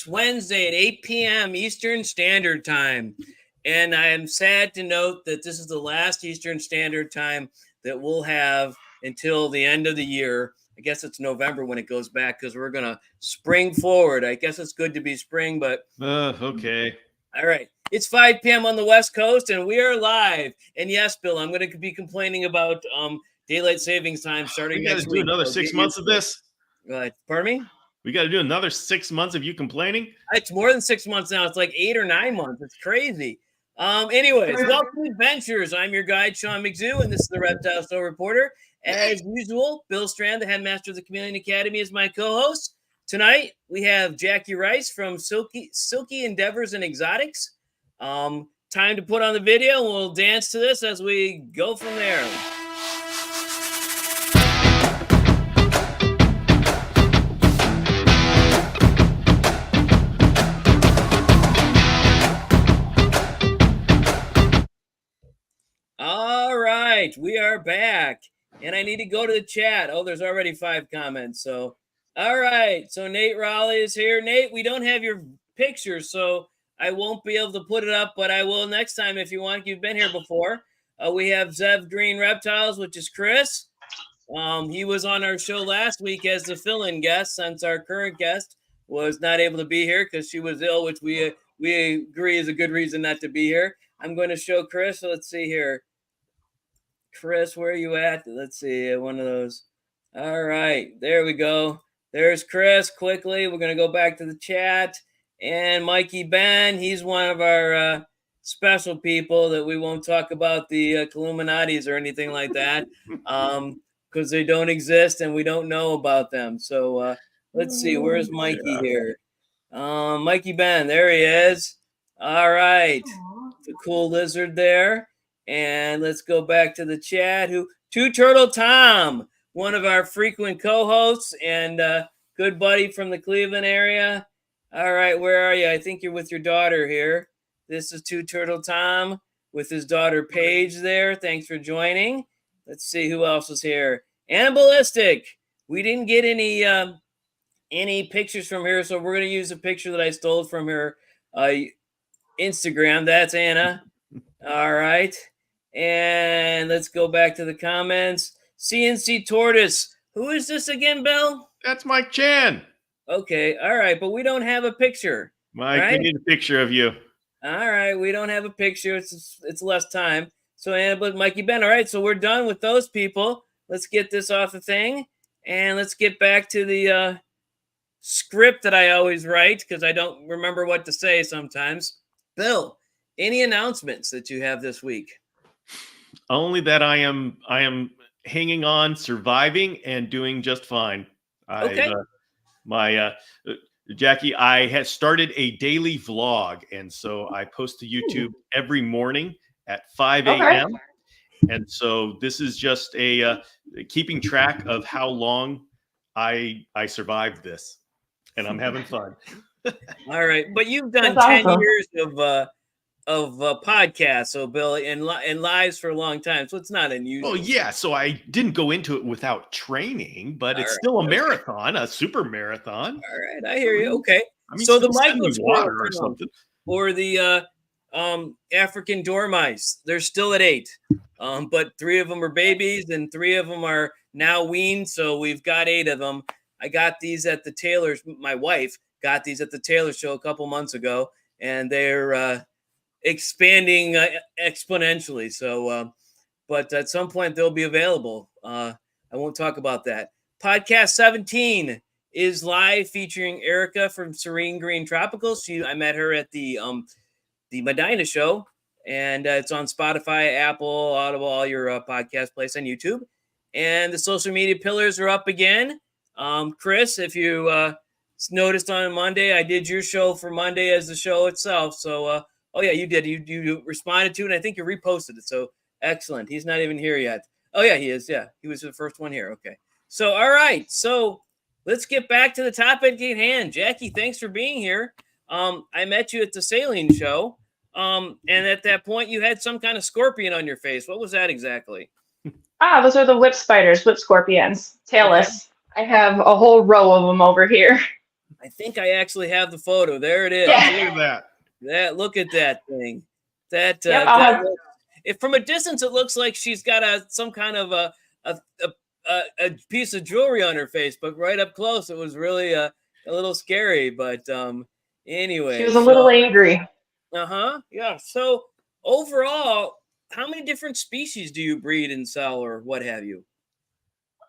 next Wednesday at 8 p.m. Eastern Standard Time. And I am sad to note that this is the last Eastern Standard Time that we'll have until the end of the year. I guess it's November when it goes back because we're going to spring forward. I guess it's good to be spring, but... Okay. All right. It's 5 p.m. on the West Coast, and we are live. And yes, Bill, I'm going to be complaining about daylight savings time starting next week. We got to do another 6 months of this? Pardon me? We got to do another 6 months of you complaining? It's more than 6 months now. It's like 8 or 9 months. It's crazy. Anyways, welcome to Adventures. I'm your guide, Sean McZoo, and this is the Reptile Show Reporter. As usual, Bill Strand, the headmaster of the Chameleon Academy, is my co-host. Tonight, we have Jackie Rice from Silkie Endeavors and Exotics. Time to put on the video. We'll dance to this as we go from there. All right, we are back. And I need to go to the chat. Oh, there's already 5 comments. So, all right. So Nate Raleigh is here. Nate, we don't have your picture, so I won't be able to put it up, but I will next time if you want. You've been here before. We have Zev Green Reptiles, which is Chris. He was on our show last week as the fill-in guest since our current guest was not able to be here because she was ill, which we agree is a good reason not to be here. I'm going to show Chris. So let's see here. Chris, where are you at? Let's see, one of those. All right, there we go. There's Chris. Quickly, we're going to go back to the chat. And Mikey Ben, he's one of our special people that we won't talk about the Illuminatis or anything like that because they don't exist and we don't know about them. So let's see, where's Mikey here? Mikey Ben, there he is. All right, the cool lizard there. And let's go back to the chat. Two Turtle Tom, one of our frequent co-hosts and good buddy from the Cleveland area. All right, where are you? I think you're with your daughter here. This is Two Turtle Tom with his daughter Paige there. Thanks for joining. Let's see who else is here. Anna Ballistic. We didn't get any pictures from her, so we're going to use a picture that I stole from her Instagram. That's Anna. All right. And let's go back to the comments. CNC Tortoise. Who is this again, Bill? That's Mike Chan. Okay. All right. But we don't have a picture. Mike, right? we need a picture of you. All right. We don't have a picture. It's less time. So, Anna, Mikey Ben. All right. So we're done with those people. Let's get this off the thing. And let's get back to the script that I always write because I don't remember what to say sometimes. Bill, any announcements that you have this week? Only that I am hanging on, surviving, and doing just fine. Okay. Jackie, I had started a daily vlog, and so I post to YouTube every morning at 5 a.m. Okay. And so this is just a keeping track of how long I survived this, and I'm having fun. All right, but you've done 10 years of podcasts, so Bill, and lives for a long time, so it's not unusual. Oh yeah, so I didn't go into it without training, but it's still a marathon, a super marathon. All right, I hear you. Okay, I mean, so the Michael water or something, or the African dormice, they're still at 8, but 3 of them are babies and 3 of them are now weaned, so we've got 8 of them. I got these at the Taylor's. My wife got these at the Taylor show a couple months ago, and they're expanding exponentially. So, but at some point they'll be available. I won't talk about that. Podcast 17 is live featuring Erica from Serene Green Tropicals. I met her at the Medina show, and it's on Spotify, Apple, Audible, all your podcast plays on YouTube. And the social media pillars are up again. Chris, if you noticed on Monday, I did your show for Monday as the show itself. So, oh yeah, you did. You responded to it, and I think you reposted it. So excellent. He's not even here yet. Oh yeah, he is. Yeah, he was the first one here. Okay. So all right. So let's get back to the topic at hand. Jackie, thanks for being here. I met you at the sailing show, and at that point, you had some kind of scorpion on your face. What was that exactly? Those are the whip spiders, whip scorpions, tailless. Okay. I have a whole row of them over here. I think I actually have the photo. There it is. Yeah. Look at that. Look at that thing. That, Yep, I'll have- if from a distance it looks like she's got some kind of a piece of jewelry on her face, but right up close it was really a little scary. But anyway, she was a little angry. Yeah. So overall, how many different species do you breed and sell, or what have you?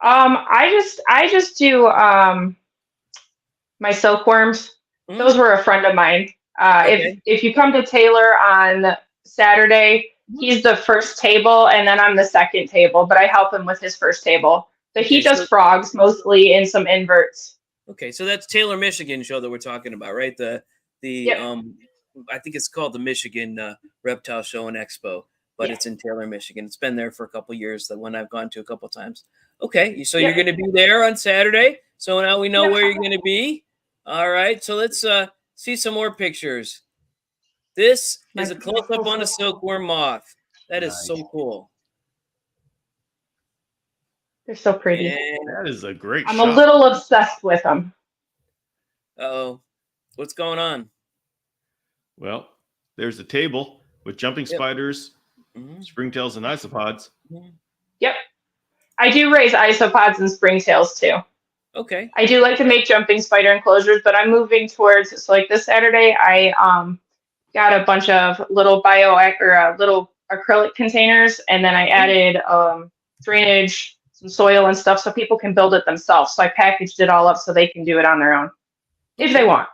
I just do my silkworms. Mhm. Those were a friend of mine. Okay. If you come to Taylor on Saturday, he's the first table, and then I'm the second table. But I help him with his first table. But he Okay, does so- frogs mostly and some inverts. Okay, so that's Taylor, Michigan show that we're talking about, right? The Yep. I think it's called the Michigan Reptile Show and Expo, but Yeah. it's in Taylor, Michigan. It's been there for a couple years. The one I've gone to a couple times. Okay, so Yeah. you're going to be there on Saturday. So now we know Yeah. where you're going to be. All right, so let's see some more pictures. This is a close up on a silkworm moth. That is so cool. They're so pretty. And That is a great I'm shot. a little obsessed with them. oh, what's going on? Well, there's a table with jumping Yep. spiders, Mhm. springtails, and isopods. Yep. I do raise isopods and springtails too. Okay. I do like to make jumping spider enclosures, but I'm moving towards, so like this Saturday, I got a bunch of little little acrylic containers, and then I added drainage, some soil and stuff so people can build it themselves. So I packaged it all up so they can do it on their own if they want.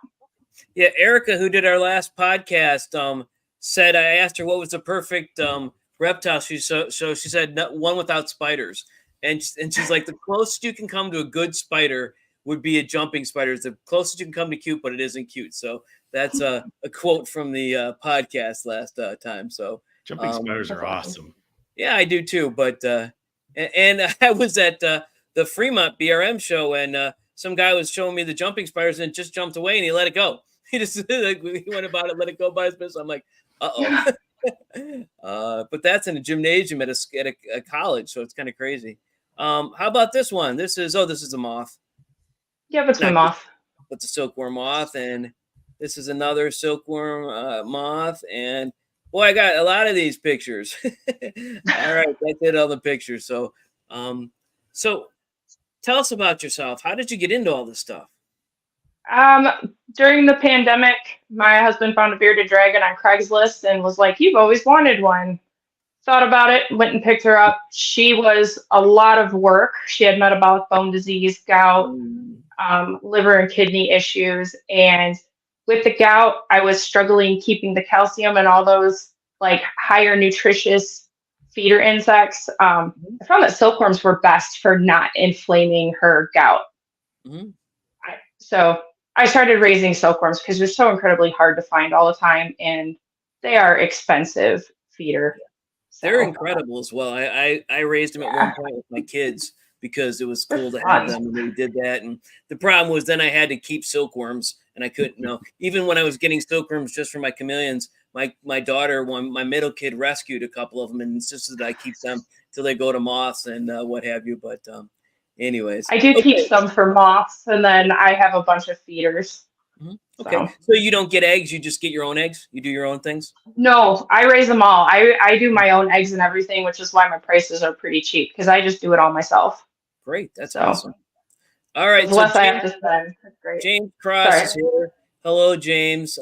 Yeah, Erica, who did our last podcast, said, I asked her what was the perfect reptile. She said one without spiders, and she's like, the closest you can come to a good spider would be a jumping spider. It's the closest you can come to cute, but it isn't cute. So that's a quote from the podcast last time. So Jumping spiders are awesome. yeah, I do too. But and I was at the Fremont BRM show, and some guy was showing me the jumping spiders and just jumped away and he let it go. He just he went about it, let it go by his business. I'm like, uh-oh. But that's in a gymnasium at a college, so it's kind of crazy. How about this one? This is a moth. Yeah, it's my moth. It's a silkworm moth, and this is another silkworm moth. And boy, I got a lot of these pictures. All right, that did all the pictures. So, so tell us about yourself. How did you get into all this stuff? During the pandemic, my husband found a bearded dragon on Craigslist and was like, "You've always wanted one." Thought about it, went and picked her up. She was a lot of work. She had metabolic bone disease, gout, liver and kidney issues. And with the gout, I was struggling keeping the calcium and all those like higher nutritious feeder insects. I found that silkworms were best for not inflaming her gout. Mm-hmm. So I started raising silkworms because they're so incredibly hard to find all the time, and they are expensive feeder. They're incredible as well. I raised them at one point with my kids because it was cool to have them, and we did that. And the problem was then I had to keep silkworms, and I couldn't. Even when I was getting silkworms just for my chameleons, my daughter, my middle kid, rescued a couple of them and insisted that I keep them till they go to moths and what have you. But anyways, I do keep some for moths, and then I have a bunch of feeders. Mm-hmm. Okay, so you don't get eggs; you just get your own eggs. You do your own things. No, I raise them all. I do my own eggs and everything, which is why my prices are pretty cheap because I just do it all myself. Great, that's awesome. All right, so less I have to spend. That's great. James Cross is here. Hello, James.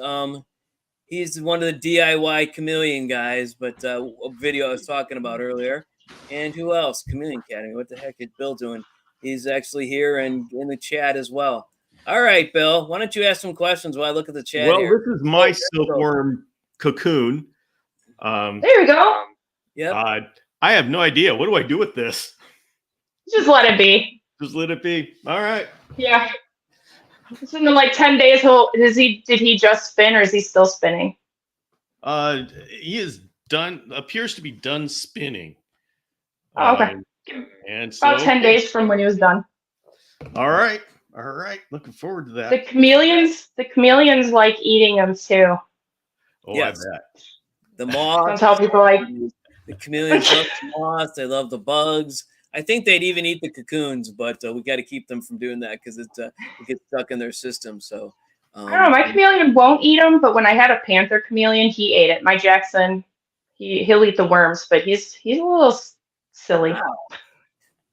He's one of the DIY chameleon guys, but a video I was talking about earlier. And who else? Chameleon Academy. What the heck is Bill doing? He's actually here and in the chat as well. All right, Bill, why don't you ask some questions while I look at the chat here? This is my silkworm cocoon. There you go. Yeah. I have no idea. What do I do with this? Just let it be. Just let it be. All right. Yeah. It's in like 10 days. Did he just spin or is he still spinning? He is done. Appears to be done spinning. Oh, okay. And so, about 10 days from when he was done. All right. Looking forward to that. The chameleons like eating them too. Oh, yes. I bet. The moths. Don't tell people like the chameleons love the moths. They love the bugs. I think they'd even eat the cocoons, but we got to keep them from doing that because it gets stuck in their system. So I don't know. My chameleon won't eat them, but when I had a panther chameleon, he ate it. My Jackson, he'll eat the worms, but he's a little silly. Wow.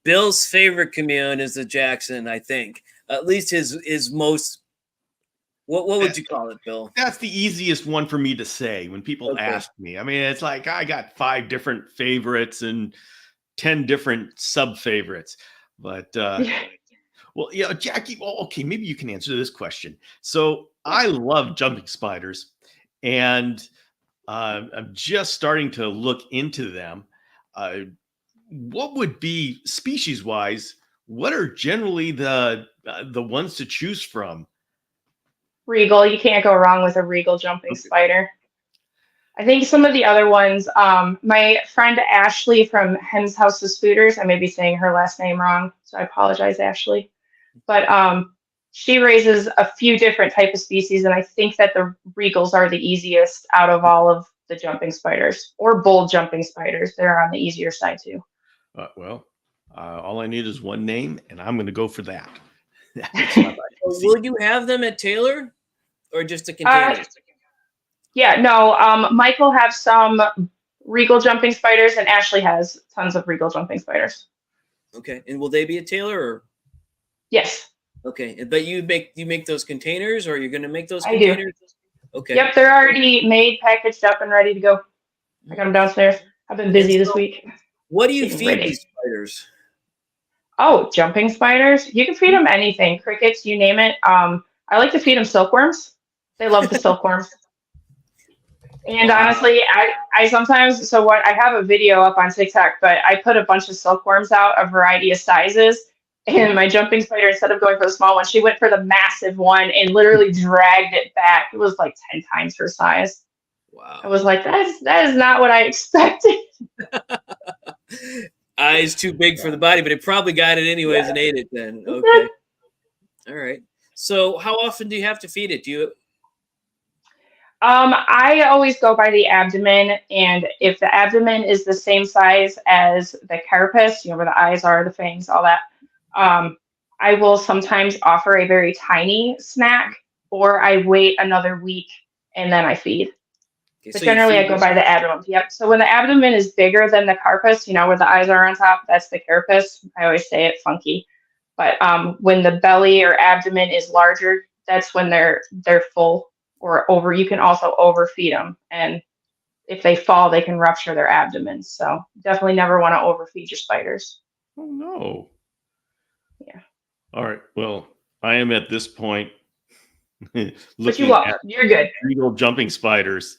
Bill's favorite chameleon is the Jackson, I think. At least his most. What would you call it, Bill? That's the easiest one for me to say when people ask me. I mean, it's like I got 5 different favorites and 10 different sub favorites. But well, yeah, Jackie. Well, okay, maybe you can answer this question. So I love jumping spiders, and I'm just starting to look into them. What would be species-wise? What are generally the ones to choose from? Regal, you can't go wrong with a regal jumping spider. I think some of the other ones, my friend Ashley from Hen's House of Spooters, I may be saying her last name wrong, so I apologize, Ashley. But she raises a few different type of species, and I think that the regals are the easiest out of all of the jumping spiders, or bull jumping spiders. They're on the easier side too. Well, all I need is one name, and I'm going to go for that. Will you have them at Taylor, or just a container? Yeah, no. Mike will have some regal jumping spiders, and Ashley has tons of regal jumping spiders. Okay, and will they be at Taylor? Or? Yes. Okay, but you make those containers, or you're going to make those I containers? Do. Okay. Yep, they're already made, packaged up, and ready to go. I got them downstairs. I've been busy this week. What do you feed these spiders? Oh, jumping spiders. You can feed them anything. Crickets, you name it. I like to feed them silkworms. They love the silkworms. And honestly, I sometimes, so what, I have a video up on TikTok, but I put a bunch of silkworms out, a variety of sizes. And my jumping spider, instead of going for the small one, she went for the massive one and literally dragged it back. It was like 10 times her size. Wow. I was like, that is not what I expected. Eyes too big for the body, but it probably got it anyways and ate it then. Okay. All right. So how often do you have to feed it? Do you? I always go by the abdomen, and if the abdomen is the same size as the carapace, where the eyes are, the fangs, all that, I will sometimes offer a very tiny snack, or I wait another week and then I feed. Okay, but so generally I go by the abdomen. Yep. So when the abdomen is bigger than the carapace, where the eyes are on top, that's the carapace. I always say it funky. But when the belly or abdomen is larger, that's when they're full or over. You can also overfeed them, and if they fall, they can rupture their abdomen. So definitely never want to overfeed your spiders. Oh no. Yeah. All right. Well, I am at this point but you're good. Regal jumping spiders.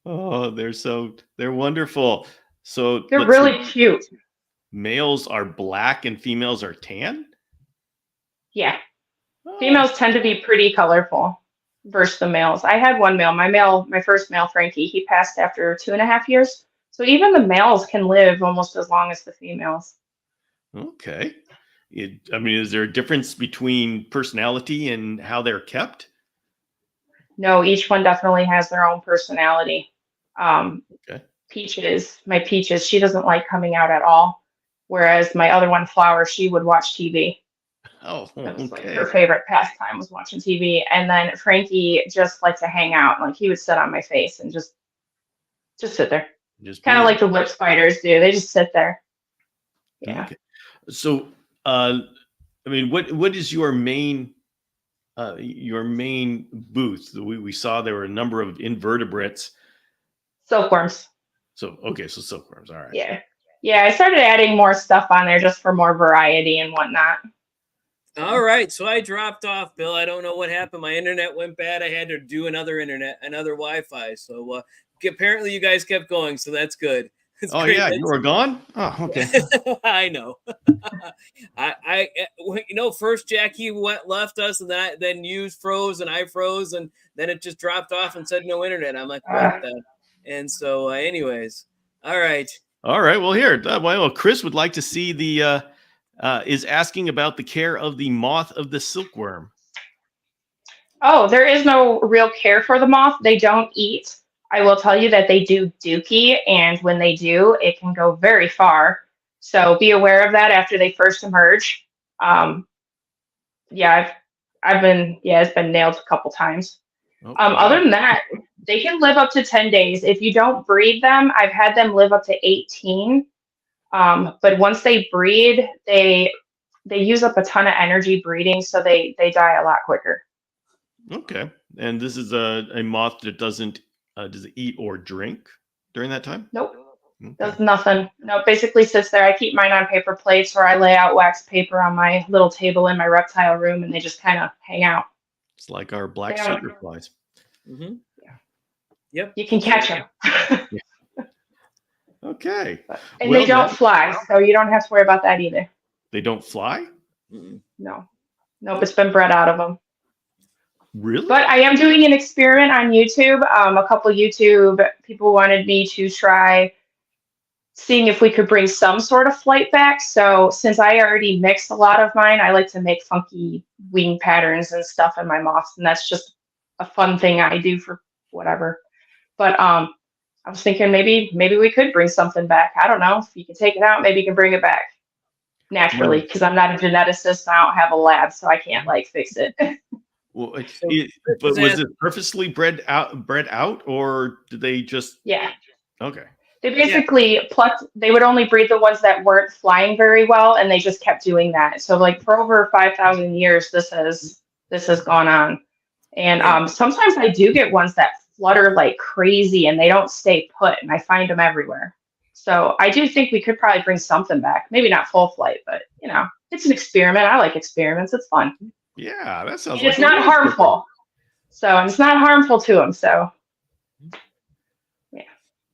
Oh, they're wonderful. So they're really cute. Males are black and females are tan? Yeah. Oh. Females tend to be pretty colorful versus the males. I had one male, my first male, Frankie, he passed after 2.5 years. So even the males can live almost as long as the females. Okay. Is there a difference between personality and how they're kept? No, each one definitely has their own personality. Okay. My Peaches, she doesn't like coming out at all. Whereas my other one, Flower, she would watch TV. Oh, that was like her favorite pastime was watching TV. And then Frankie just liked to hang out. Like he would sit on my face and just sit there. Just kind of like the lip spiders do. They just sit there. Yeah. Okay. So, what is your main booth? We saw there were a number of invertebrates. Silkworms. So silkworms. All right. Yeah. Yeah, I started adding more stuff on there just for more variety and whatnot. All right, so I dropped off, Bill. I don't know what happened. My internet went bad. I had to do another Wi-Fi. So apparently you guys kept going, so that's good. Great. Yeah, you were gone? Oh, okay. I know. I first Jackie left us, and then you froze, and I froze, and then it just dropped off and said no internet. I'm like, what the? And so, anyways, all right. All right. Well, here, Chris would like to see is asking about the care of the moth of the silkworm. Oh, there is no real care for the moth. They don't eat. I will tell you that they do dookie, and when they do, it can go very far. So be aware of that after they first emerge. Um, yeah, it's been nailed a couple times. Oh, Other wow. than that, they can live up to 10 days. If you don't breed them, I've had them live up to 18. But once they breed, they use up a ton of energy breeding, so they die a lot quicker. Okay. And this is a moth that doesn't does it eat or drink during that time? Nope, Okay. does nothing. No, it basically sits there. I keep mine on paper plates, or I lay out wax paper on my little table in my reptile room, and they just kind of hang out. It's like our black They don't- sugar flies. Mm-hmm. Yep. You can catch them. Okay. And Well, they don't then- fly, so you don't have to worry about that either. They don't fly? Mm-mm. No. Nope, it's been bred out of them. Really? But I am doing an experiment on YouTube. A couple YouTube people wanted me to try seeing if we could bring some sort of flight back. So since I already mixed a lot of mine, I like to make funky wing patterns and stuff in my moths, and that's just a fun thing I do for whatever. But I was thinking maybe we could bring something back. I don't know if you can take it out, maybe you can bring it back naturally, because I'm not a geneticist. I don't have a lab, so I can't like fix it. Well, So but was it purposely bred out, or did they just? Yeah. Okay. They basically plucked, they would only breed the ones that weren't flying very well, and they just kept doing that. So like for over 5,000 years, this has gone on. And sometimes I do get ones that flutter like crazy and they don't stay put, and I find them everywhere. So I do think we could probably bring something back. Maybe not full flight, but you know, it's an experiment. I like experiments. It's fun. Yeah, that sounds And like it's not harmful. So, and it's not harmful to them. So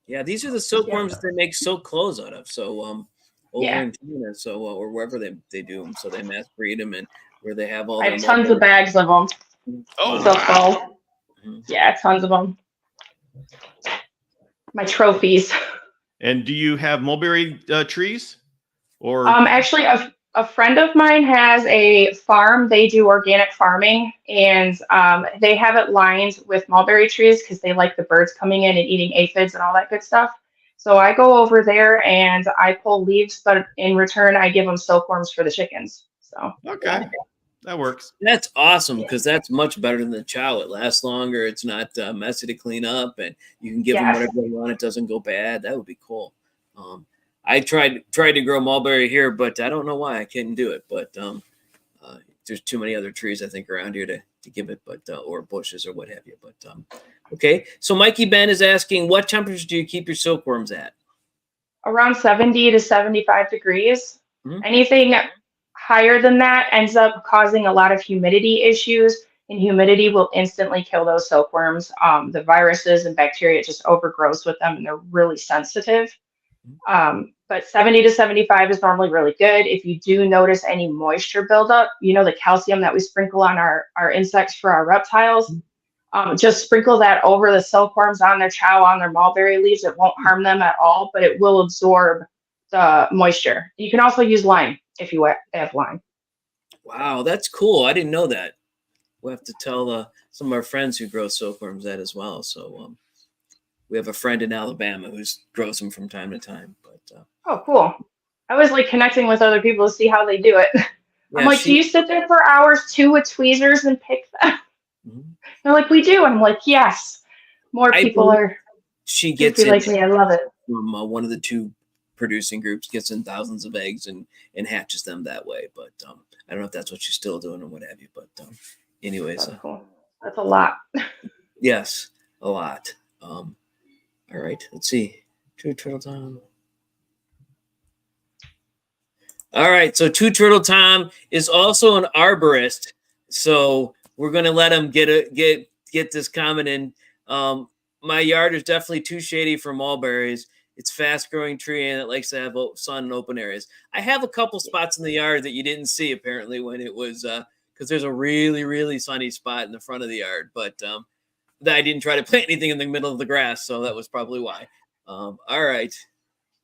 Yeah, these are the silkworms that they make silk clothes out of. So over Yeah. in China, so or wherever they do them, so they mass breed them, and where they have all I their have tons of bags of them. Oh, So wow. full. Yeah, tons of them. My trophies. And do you have mulberry trees? Or Actually, a friend of mine has a farm. They do organic farming, and they have it lined with mulberry trees because they like the birds coming in and eating aphids and all that good stuff. So I go over there and I pull leaves, but in return, I give them silkworms for the chickens. So okay, that works. That's awesome, because that's much better than the chow. It lasts longer. It's not messy to clean up, and you can give them whatever they want. It doesn't go bad. That would be cool. I tried to grow mulberry here, but I don't know why I couldn't do it. But there's too many other trees I think around here to give it, but or bushes or what have you. But okay, so Mikey Ben is asking, what temperature do you keep your silkworms at? around 70 to 75 degrees. Mhm. Anything higher than that ends up causing a lot of humidity issues, and humidity will instantly kill those silkworms. The viruses and bacteria just overgrows with them, and they're really sensitive. But 70 to 75 is normally really good. If you do notice any moisture buildup, you know, the calcium that we sprinkle on our insects for our reptiles, just sprinkle that over the silkworms on their chow, on their mulberry leaves. It won't harm them at all, but it will absorb the moisture. You can also use lime if you have lime. Wow, that's cool. I didn't know that. We'll have to tell some of our friends who grow silkworms that as well. So we have a friend in Alabama who grows them from time to time. But Oh, cool. I always like connecting with other people to see how they do it. I'm like, do you sit there for hours too with tweezers and pick them? Mhm. They're like, we do. And I'm like, yes. More people are She gets goofy in like me. I love it. from one of the two producing groups, gets in thousands of eggs and hatches them that way. But I don't know if that's what she's still doing or what have you. But anyways, That's cool. That's a lot. yes, a lot. All right, let's see. Two Turtle Tom. All right, so Two Turtle Tom is also an arborist, so we're gonna let him get this comment in. My yard is definitely too shady for mulberries. It's fast growing tree and it likes to have sun in open areas. I have a couple spots in the yard that you didn't see apparently when it was because there's a really sunny spot in the front of the yard, but I didn't try to plant anything in the middle of the grass, so that was probably why. All right,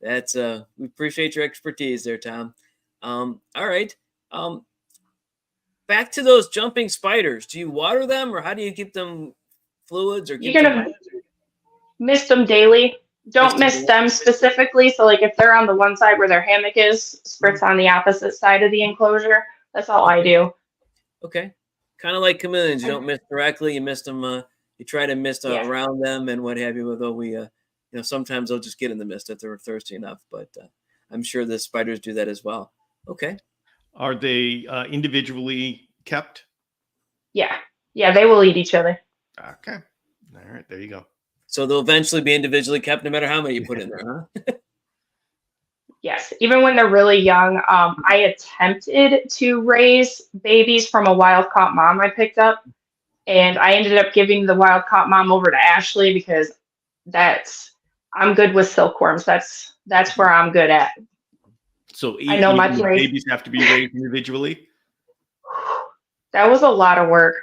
that's we appreciate your expertise there, Tom. All right. Back to those jumping spiders. Do you water them, or how do you keep them fluids, or keep them? Mist them daily. Don't Mist mist them specifically. So like if they're on the one side where their hammock is, spritz on the opposite side of the enclosure. That's all I do. Okay. Kind of like chameleons. You don't mist directly. You mist them. You try to mist around them and what have you. Although we, sometimes they'll just get in the mist if they're thirsty enough. But I'm sure the spiders do that as well. Okay. Are they individually kept? Yeah. Yeah, they will eat each other. Okay. All right. There you go. So they'll eventually be individually kept no matter how many you put in there, huh? Yes. Even when they're really young, I attempted to raise babies from a wild-caught mom I picked up. And I ended up giving the wild-caught mom over to Ashley because I'm good with silkworms. That's where I'm good at. So I know my babies have to be raised individually? That was a lot of work.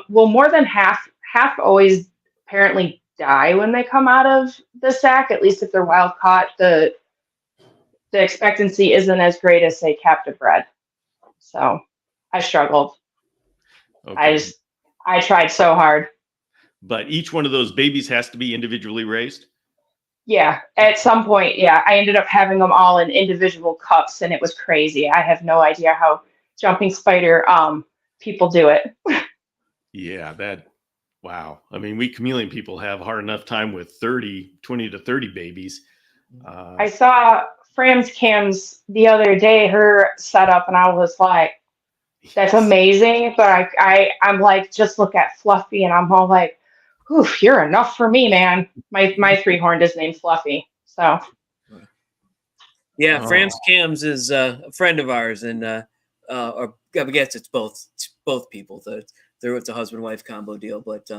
Well, more than half always apparently die when they come out of the sack, at least if they're wild caught. The expectancy isn't as great as, say, captive bred. So I struggled. Okay. I tried so hard. But each one of those babies has to be individually raised? Yeah, at some point, yeah. I ended up having them all in individual cups, and it was crazy. I have no idea how jumping spider people do it. Yeah, wow. I mean, we chameleon people have a hard enough time with 20 to 30 babies. I saw Fran's Cam's the other day, her setup, and I was like, that's amazing. But I'm like, just look at Fluffy, and I'm all like, oof, you're enough for me, man. My three-horned is named Fluffy. So yeah, Fran's Cams is a friend of ours, and or I guess it's both people. It's a husband-wife combo deal, but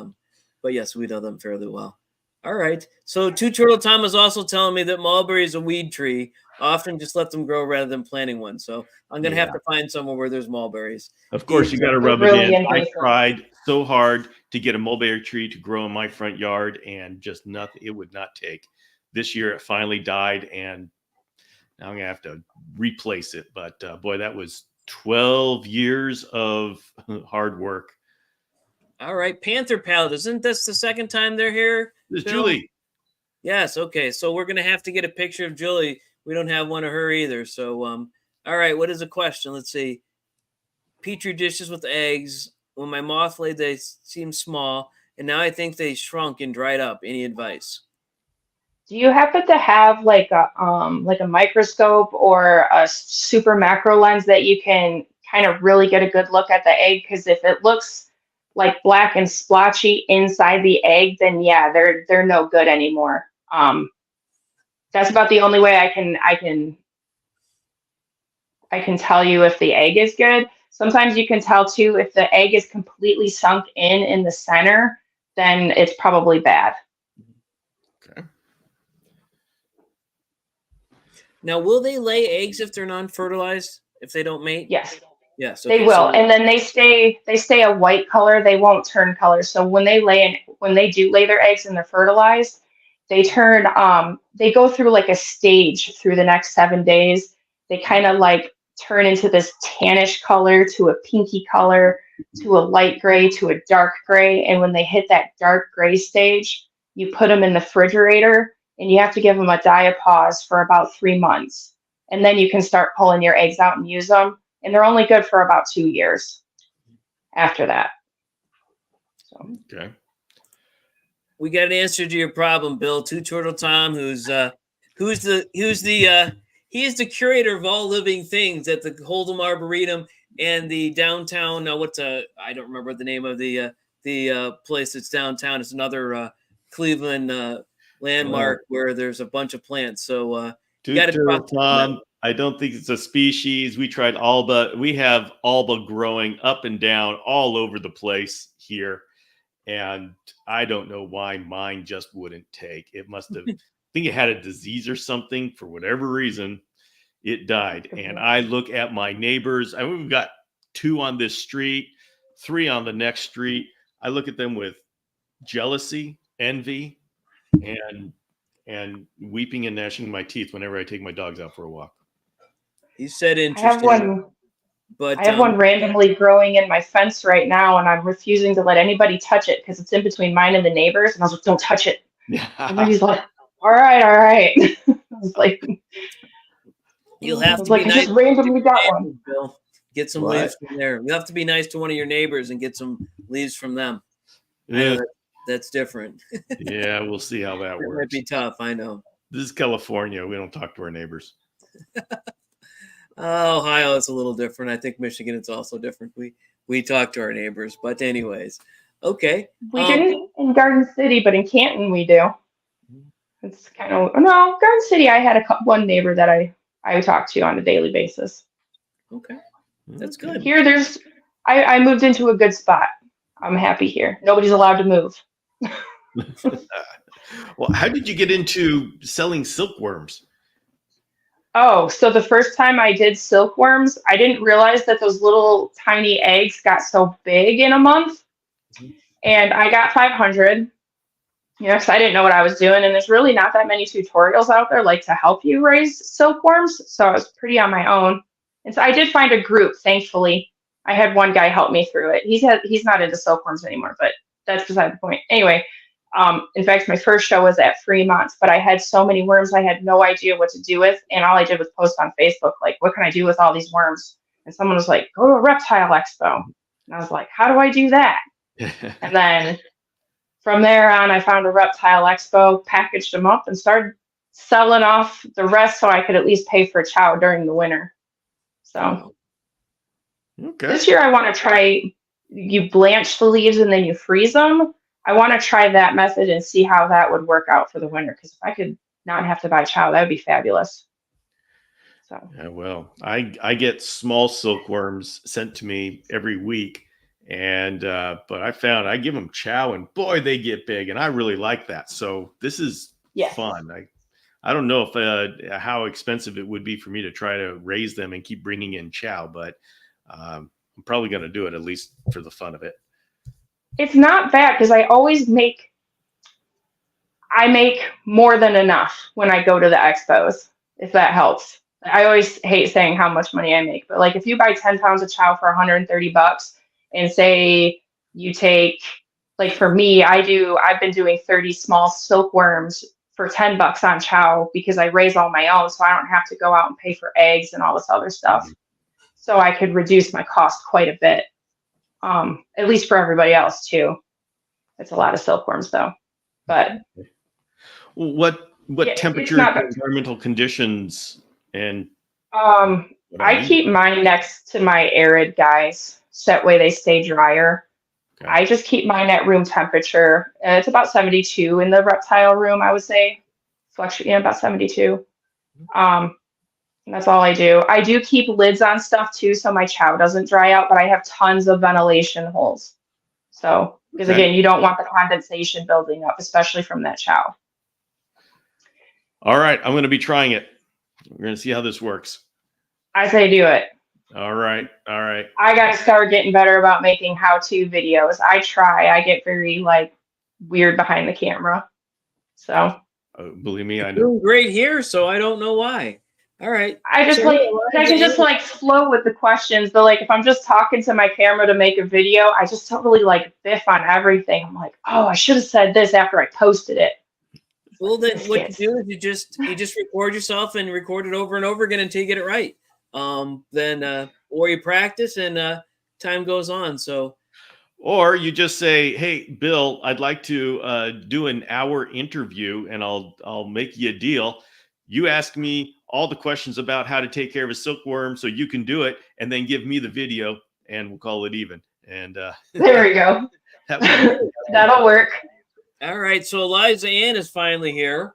yes, we know them fairly well. All right. So Two Turtle Tom is also telling me that mulberry is a weed tree. Often just let them grow rather than planting one. So I'm going to have to find somewhere where there's mulberries. Of course, you got to rub it in. I tried so hard to get a mulberry tree to grow in my front yard, and just nothing. It would not take. This year, it finally died, and now I'm going to have to replace it. But boy, that was 12 years of hard work. All right. Panther Palette. Isn't this the second time they're here? This is Julie. Yes. Okay. So we're going to have to get a picture of Julie. We don't have one of her either. So, all right. What is the question? Let's see. Petri dishes with eggs. When my moth laid, they seemed small, and now I think they shrunk and dried up. Any advice? Do you happen to have like a microscope or a super macro lens that you can kind of really get a good look at the egg? Because if it looks like black and splotchy inside the egg, then yeah, they're no good anymore. That's about the only way I can tell you if the egg is good. Sometimes you can tell too if the egg is completely sunk in the center, then it's probably bad. Okay. Now, will they lay eggs if they're non-fertilized? If they don't mate? Yes. Yes. Okay, they will, and then they stay a white color. They won't turn color. So when they do lay their eggs and they're fertilized, they turn. They go through like a stage through the next 7 days. They kind of like turn into this tannish color to a pinky color to a light gray to a dark gray. And when they hit that dark gray stage, you put them in the refrigerator, and you have to give them a diapause for about 3 months, and then you can start pulling your eggs out and use them. And they're only good for about 2 years after that. So. Okay. We got an answer to your problem, Bill. Two Turtle Tom, he is the curator of all living things at the Hold'em Arboretum and the downtown. I don't remember the name of the place that's downtown. It's another Cleveland landmark where there's a bunch of plants. So Two Turtle Tom. I don't think it's a species. We tried alba. We have alba growing up and down all over the place here. And I don't know why mine just wouldn't take. It must have, I think it had a disease or something. For whatever reason, it died. And I look at my neighbors. I mean, we've got 2 on this street, 3 on the next street. I look at them with jealousy, envy, and weeping and gnashing my teeth whenever I take my dogs out for a walk. He said interesting. I have one randomly growing in my fence right now, and I'm refusing to let anybody touch it because it's in between mine and the neighbors. And I was like, don't touch it. Everybody's like, all right. I was like, You'll have I to be I nice just to randomly your got one. neighbors, Bill. Get some What? leaves from there. You'll have to be nice to one of your neighbors and get some leaves from them. I know that's different. Yeah, we'll see how that That might works. be tough. I know. This is California. We don't talk to our neighbors. Ohio is a little different. I think Michigan is also different. We talk to our neighbors, but anyways, okay. We didn't in Garden City, but in Canton we do. It's kind of no Garden City. I had one neighbor that I talked to on a daily basis. Okay, that's good. Here, I moved into a good spot. I'm happy here. Nobody's allowed to move. Well, how did you get into selling silkworms? Oh, so the first time I did silkworms, I didn't realize that those little tiny eggs got so big in a month. And I got 500, because I didn't know what I was doing. And there's really not that many tutorials out there like to help you raise silkworms. So I was pretty on my own. And so I did find a group, thankfully. I had one guy help me through it. He's not into silkworms anymore, but that's beside the point. Anyway, in fact, my first show was at Fremont, but I had so many worms I had no idea what to do with. And all I did was post on Facebook, like, what can I do with all these worms? And someone was like, go to a reptile expo. And I was like, how do I do that? And then from there on, I found a reptile expo, packaged them up, and started selling off the rest so I could at least pay for chow during the winter. So this year I want to try, you blanch the leaves and then you freeze them. I want to try that method and see how that would work out for the winter. Because if I could not have to buy chow, that would be fabulous. So yeah, well, I get small silkworms sent to me every week, and but I found I give them chow, and boy, they get big, and I really like that. So this is fun. I don't know if how expensive it would be for me to try to raise them and keep bringing in chow, but I'm probably going to do it at least for the fun of it. It's not bad because I make more than enough when I go to the expos, if that helps. I always hate saying how much money I make, but like if you buy 10 pounds of chow for $130 and say you take, like for me, I've been doing 30 small silkworms for $10 on chow because I raise all my own, so I don't have to go out and pay for eggs and all this other stuff. So I could reduce my cost quite a bit. At least for everybody else too. It's a lot of silkworms though. But what temperature environmental conditions and I keep mine next to my arid guys so that way they stay drier. Okay. I just keep mine at room temperature. It's about 72 in the reptile room, I would say. Fluctuating about 72. That's all I do. I do keep lids on stuff too, so my chow doesn't dry out, but I have tons of ventilation holes. So, because again, you don't want the condensation building up, especially from that chow. All right, I'm going to be trying it. We're going to see how this works. I say do it. All right. I got to start getting better about making how-to videos. I get very weird behind the camera. So. Believe me, I know. Doing great here, so I don't know why. All right. I can just flow with the questions, but if I'm just talking to my camera to make a video, I just don't really biff on everything. I'm like, oh, I should have said this after I posted it. Well, then what you do is you just record yourself and record it over and over again until you get it right. Or you practice and time goes on. So, or you just say, "Hey, Bill, I'd like to do an hour interview, and I'll make you a deal. You ask me all the questions about how to take care of a silkworm, so you can do it, and then give me the video, and we'll call it even." And there we go. That'll work. All right. So Eliza Ann is finally here.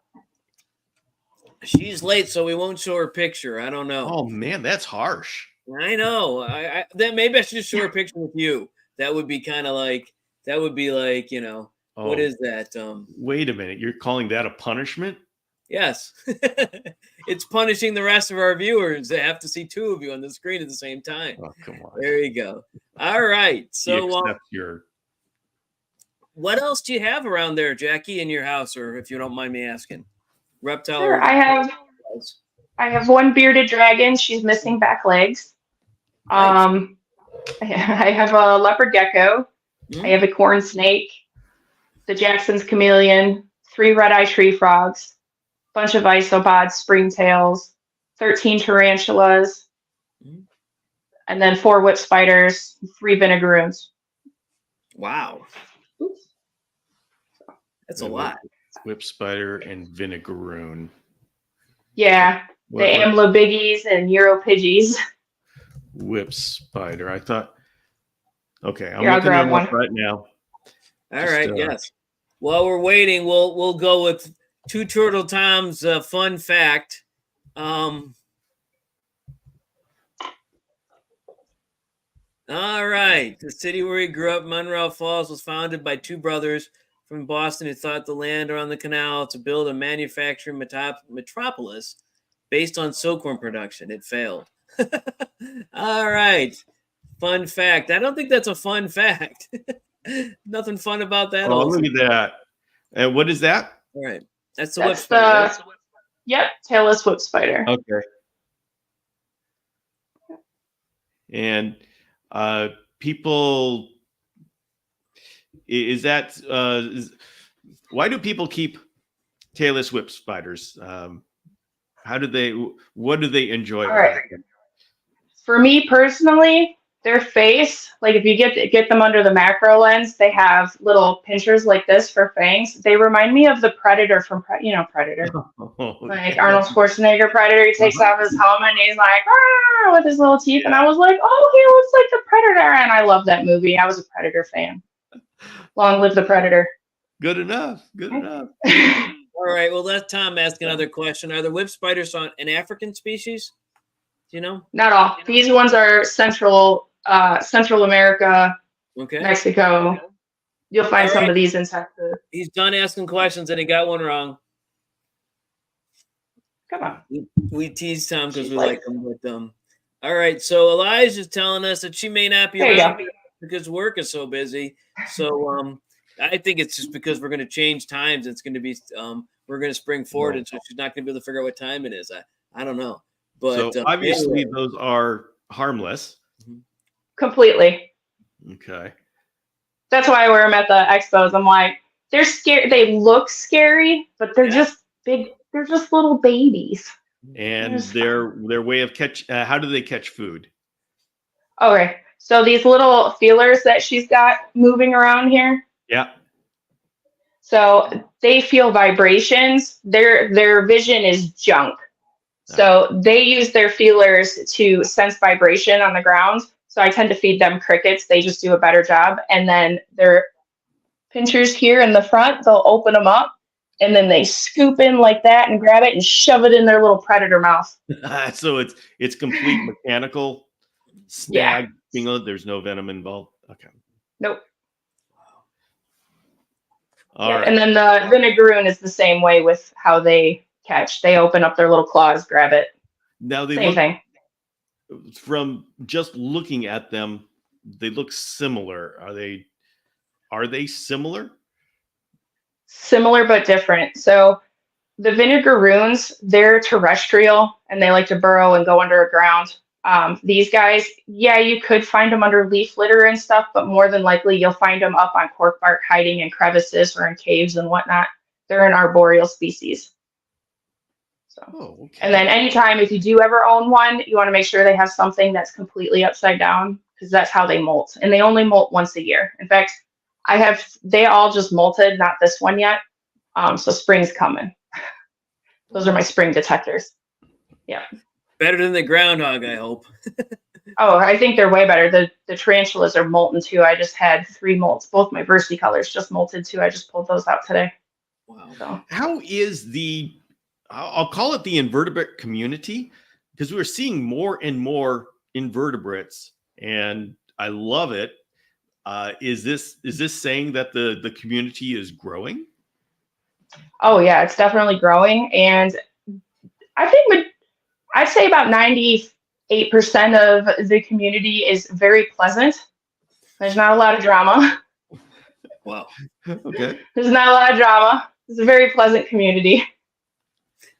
She's late, so we won't show her picture. I don't know. Oh man, that's harsh. I know. Then maybe I should just show her picture with you. That would be kind of what is that? Wait a minute. You're calling that a punishment? Yes. It's punishing the rest of our viewers. They have to see two of you on the screen at the same time. Oh, come on. There you go. All right. So what else do you have around there, Jackie, in your house, or if you don't mind me asking? Reptile. Sure, I have one bearded dragon. She's missing back legs. Nice. I have a leopard gecko. I have a corn snake, the Jackson's chameleon, 3 red-eye tree frogs, bunch of isopods, springtails, 13 tarantulas, and then 4 whip spiders, 3 vinegaroons. Wow. Oops. That's a lot. Whip spider and vinegaroon. Yeah, the Amla biggies and Euro pidgeys. Whip spider. I thought. Okay, I'm Here, I'll looking grab them one. up right now. All right. Yes. While we're waiting, we'll go with Two Turtle Tom's fun fact. All right. The city where he grew up, Monroe Falls, was founded by 2 brothers from Boston who thought the land around the canal to build a manufacturing metropolis based on silkworm production. It failed. All right. Fun fact. I don't think that's a fun fact. Nothing fun about that. Oh, look at that. And what is that? All right. That's the That's whip spider. Right? Yep, tailless whip spider. Okay. And people, is that, why do people keep tailless whip spiders? What do they enjoy? All right. For me personally, their face, like if you get them under the macro lens, they have little pinchers like this for fangs. They remind me of the Predator from, Predator. Like Arnold Schwarzenegger Predator, he takes off his helmet and he's like, "Arr!" with his little teeth. And I was like, oh, he looks like the Predator. And I love that movie. I was a Predator fan. Long live the Predator. Good enough. Good enough. All right. Well, let Tom ask another question. Are the whip spiders an African species? Do you know? Not all. These ones are Central America, okay, Mexico. You'll find some of these in Texas. He's done asking questions and he got one wrong. Come on. We tease Tom because we like him. But all right. So Elijah's telling us that she may not be around because work is so busy. So I think it's just because we're going to change times. It's going to be we're going to spring forward, and so she's not going to be able to figure out what time it is. I don't know. But so obviously those are harmless. Completely. Okay. That's why I wear them at the expos. I'm like, they're scary. They look scary, but they're just big. They're just little babies. And their way of how do they catch food? Okay. So these little feelers that she's got moving around here. Yeah. So they feel vibrations. Their vision is junk. So they use their feelers to sense vibration on the ground. So I tend to feed them crickets. They just do a better job. And then their pinchers here in the front, they'll open them up and then they scoop in like that and grab it and shove it in their little predator mouth. So it's complete mechanical snag. There's no venom involved. Okay. Nope. All right. And then the vinegaroon is the same way with how they catch. They open up their little claws, grab it. Now same thing. From just looking at them, they look similar. Are they similar? Similar but different. So the vinegaroons, they're terrestrial and they like to burrow and go underground. These guys, you could find them under leaf litter and stuff, but more than likely you'll find them up on cork bark hiding in crevices or in caves and whatnot. They're an arboreal species. So, And then anytime, if you do ever own one, you want to make sure they have something that's completely upside down because that's how they molt. And they only molt once a year. In fact, they all just molted, not this one yet. So spring's coming. Those are my spring detectors. Yeah. Better than the groundhog, I hope. Oh, I think they're way better. The tarantulas are molten too. I just had 3 molts. Both my versicolors just molted too. I just pulled those out today. Wow. So. How is I'll call it the invertebrate community, because we're seeing more and more invertebrates, and I love it. Is this saying that the community is growing? Oh yeah, it's definitely growing, and I think I'd say about 98% of the community is very pleasant. There's not a lot of drama. Wow. Okay. There's not a lot of drama. It's a very pleasant community.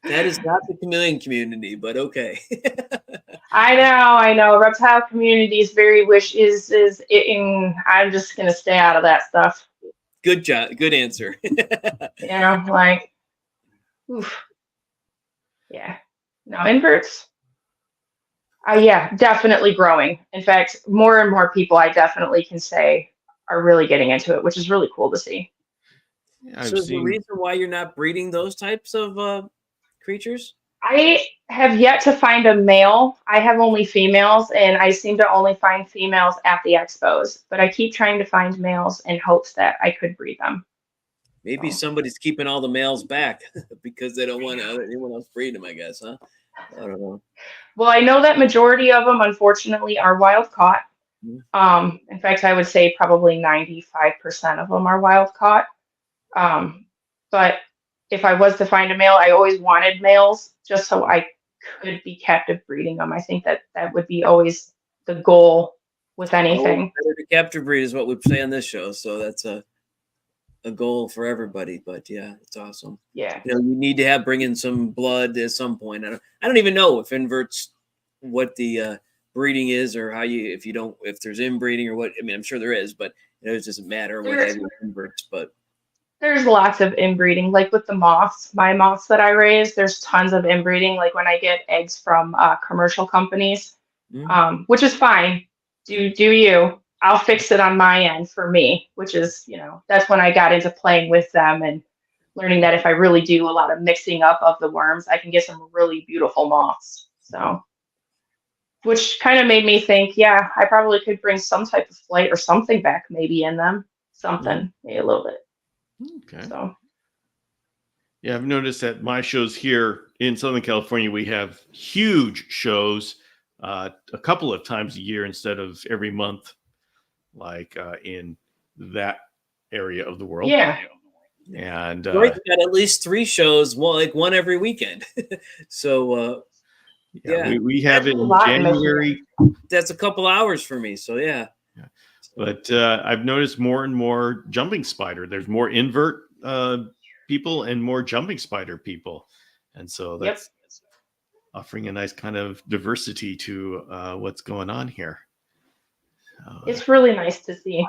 That is not the chameleon community, but okay. I know. Reptile community is very I'm just gonna stay out of that stuff. Good job. Good answer. Like, oof. Yeah. No, inverts. Yeah, definitely growing. In fact, more and more people I definitely can say are really getting into it, which is really cool to see. Yeah, So I've is the seen. reason why you're not breeding those types of creatures? I have yet to find a male. I have only females, and I seem to only find females at the expos. But I keep trying to find males in hopes that I could breed them. Maybe So, somebody's keeping all the males back because they don't want anyone else breeding them, I guess, huh? I don't know. well, I know that majority of them, unfortunately, are wild caught. Mhm. In fact, I would say probably 95% of them are wild caught. But if I was to find a male, I always wanted males just so I could be captive breeding them. I think that that would be always the goal with Always anything. better to capture breed is what we say on this show. So that's a goal for everybody. But yeah, it's awesome. Yeah. You need to bring in some blood at some point. I don't even know if inverts what the breeding is or how if there's inbreeding or what. I mean, I'm sure there is, but it doesn't matter what have you inverts. But There's lots of inbreeding, like with the moths. My moths that I raise, there's tons of inbreeding. Like when I get eggs from commercial companies, which is fine. Do you? I'll fix it on my end for me, which is, that's when I got into playing with them and learning that if I really do a lot of mixing up of the worms, I can get some really beautiful moths. So, which kind of made me think, yeah, I probably could bring some type of flight or something back, maybe in them, something, maybe a little bit. Okay. So. Yeah, I've noticed that my shows here in Southern California, we have huge shows a couple of times a year instead of every month, like in that area of the world. Yeah. Detroit's And got at least 3 shows, one every weekend. So yeah, we have it in January. That's a couple hours for me. So yeah. But I've noticed more and more jumping spider. There's more invert people and more jumping spider people, and so that's offering a nice kind of diversity to what's going on here. It's really nice to see,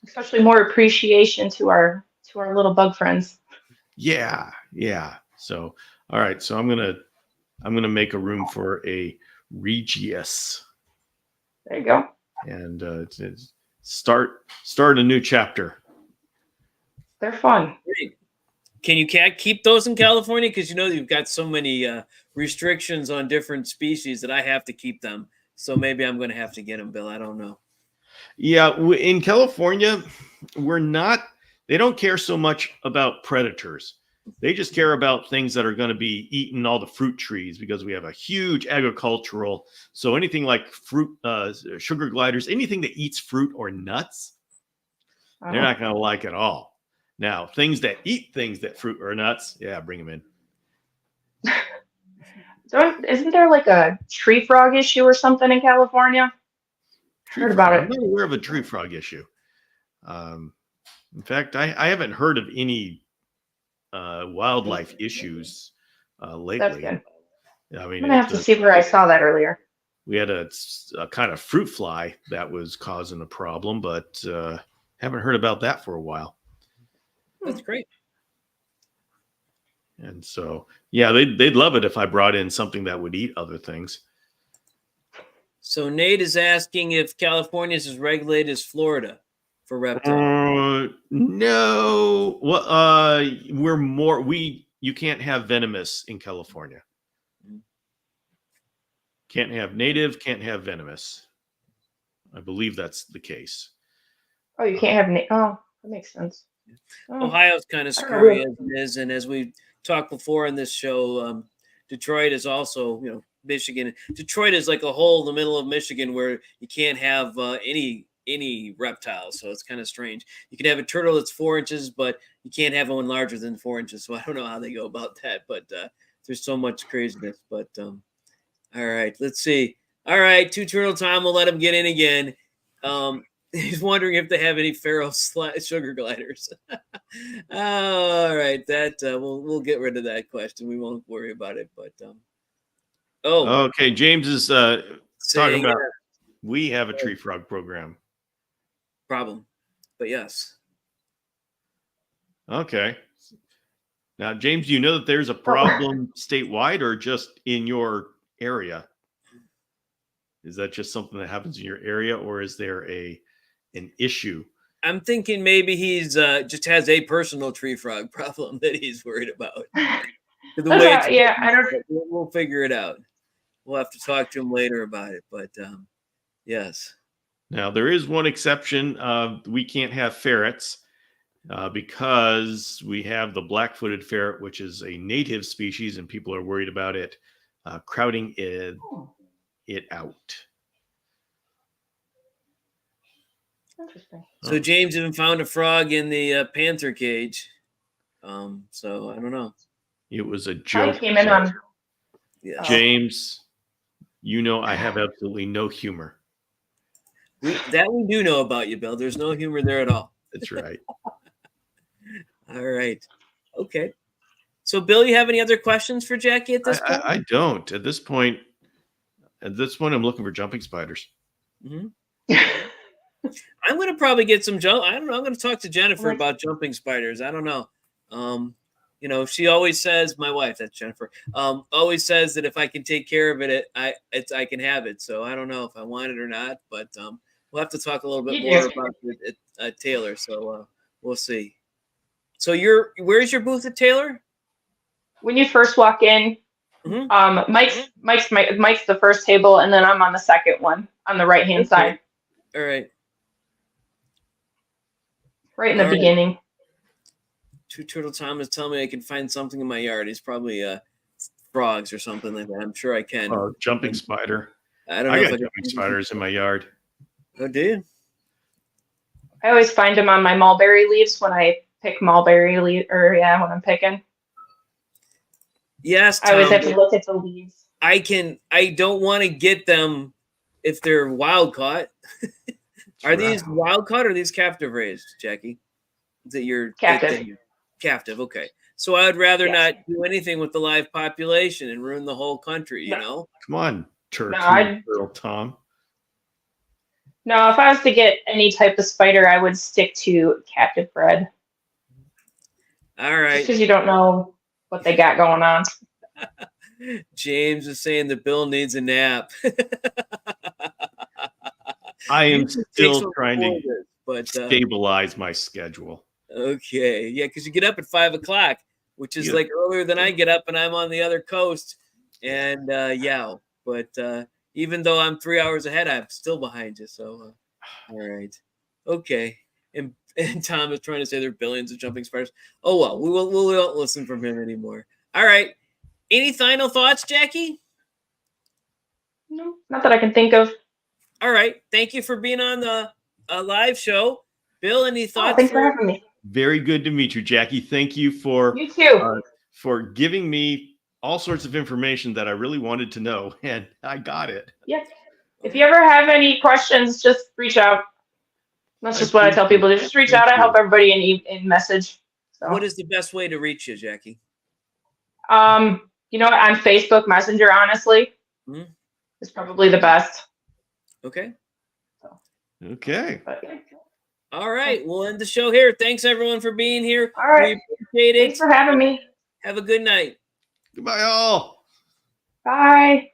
especially more appreciation to our little bug friends. Yeah. So all right, so I'm gonna make a room for a Regius. There you go. And start a new chapter. They're fun. Great. Can you keep those in California? Because you've got so many restrictions on different species that I have to keep them. So maybe I'm going to have to get them, Bill. I don't know. Yeah, in California, they don't care so much about predators. They just care about things that are going to be eating all the fruit trees because we have a huge agricultural. So anything like fruit, sugar gliders, anything that eats fruit or nuts, they're not going to like at all. Now, things that eat things that fruit or nuts, yeah, bring them in. Isn't there like a tree frog issue or something in California? Heard about it. I'm not aware of a tree frog issue. In fact, I haven't heard of any wildlife issues lately. That's good. I mean, I'm gonna have to see where I saw that earlier. We had a kind of fruit fly that was causing a problem, but haven't heard about that for a while. That's great. And so, yeah, they'd love it if I brought in something that would eat other things. So Nate is asking if California is as regulated as Florida for reptiles. No. Well, you can't have venomous in California. Can't have native, can't have venomous. I believe that's the case. Oh, you can't have that makes sense. Ohio's kind of screwy as it is, and as we talked before in this show, Detroit is also, Michigan. Detroit is like a hole in the middle of Michigan where you can't have any reptiles, so it's kind of strange. You can have a turtle that's 4 inches, but you can't have one larger than 4 inches. So I don't know how they go about that, but there's so much craziness. But all right, let's see. All right, Two Turtle Tom will let him get in again. He's wondering if they have any feral sugar gliders. All right, that we'll get rid of that question. We won't worry about it. But okay. James is talking about we have a Yeah. tree frog program. Problem, but yes. Okay. Now, James, do you know that there's a problem statewide or just in your area? Is that just something that happens in your area, or is there an issue? I'm thinking maybe he's just has a personal tree frog problem that he's worried about. The way it's Yeah, I don't. we'll figure it out. We'll have to talk to him later about it. But yes. Now, there is one exception. We can't have ferrets because we have the black-footed ferret, which is a native species, and people are worried about it crowding it out. Interesting. So James even found a frog in the panther cage. So I don't know. It was a I joke. came in on. Yeah. James, you know I have absolutely no humor. That we do know about you, Bill. There's no humor there at all. That's right. All right. Okay. So, Bill, you have any other questions for Jackie at this point? I don't. At this point, I'm looking for jumping spiders. Mm-hmm. I'm going to probably get some I don't know. I'm going to talk to Jennifer about jumping spiders. I don't know. She always says, my wife, that's Jennifer, always says that if I can take care of it, I can have it. So I don't know if I want it or not, but we'll have to talk a little bit more about it, Taylor. So we'll see. So where's your booth at Taylor? When you first walk in, mm-hmm. Mike's the first table, and then I'm on the second one on the right-hand side. All right. Right in the beginning. Two Turtle Tom is telling me I can find something in my yard. He's probably frogs or something like that. I'm sure I can. Oh, jumping spider. I don't know. I got jumping spiders in my yard. Oh, do you? I always find them on my mulberry leaves when I pick mulberry leaves, when I'm picking. Yes, Tom, I always have to look at the leaves. I don't want to get them if they're wild caught. Are these wild caught or are these captive raised, Jackie? That you're captive. Captive, okay. So I would rather not do anything with the live population and ruin the whole country, you know? Come on, Turtle Tom. No, if I was to get any type of spider, I would stick to captive bred. All right. Because you don't know what they got going on. James is saying that Bill needs a nap. I am still trying to stabilize my schedule. Okay. Yeah, because you get up at 5 o'clock, which is like earlier than I get up, and I'm on the other coast. And but even though I'm 3 hours ahead, I'm still behind you. So, all right. Okay. And Tom is trying to say there are billions of jumping spiders. Oh, well, we won't listen from him anymore. All right. Any final thoughts, Jackie? No, not that I can think of. All right. Thank you for being on the live show. Bill, any thoughts? Thanks for having me. Very good to meet you, Jackie. Thank you for you too. For giving me all sorts of information that I really wanted to know, and I got it. Yeah. If you ever have any questions, just reach out. That's just what I tell people. Just reach out. I help everybody in message. So. What is the best way to reach you, Jackie? On Facebook Messenger, honestly, is probably the best. Okay. Okay. All right. We'll end the show here. Thanks, everyone, for being here. All right. We appreciate it. Thanks for having me. Have a good night. Goodbye, all. Bye.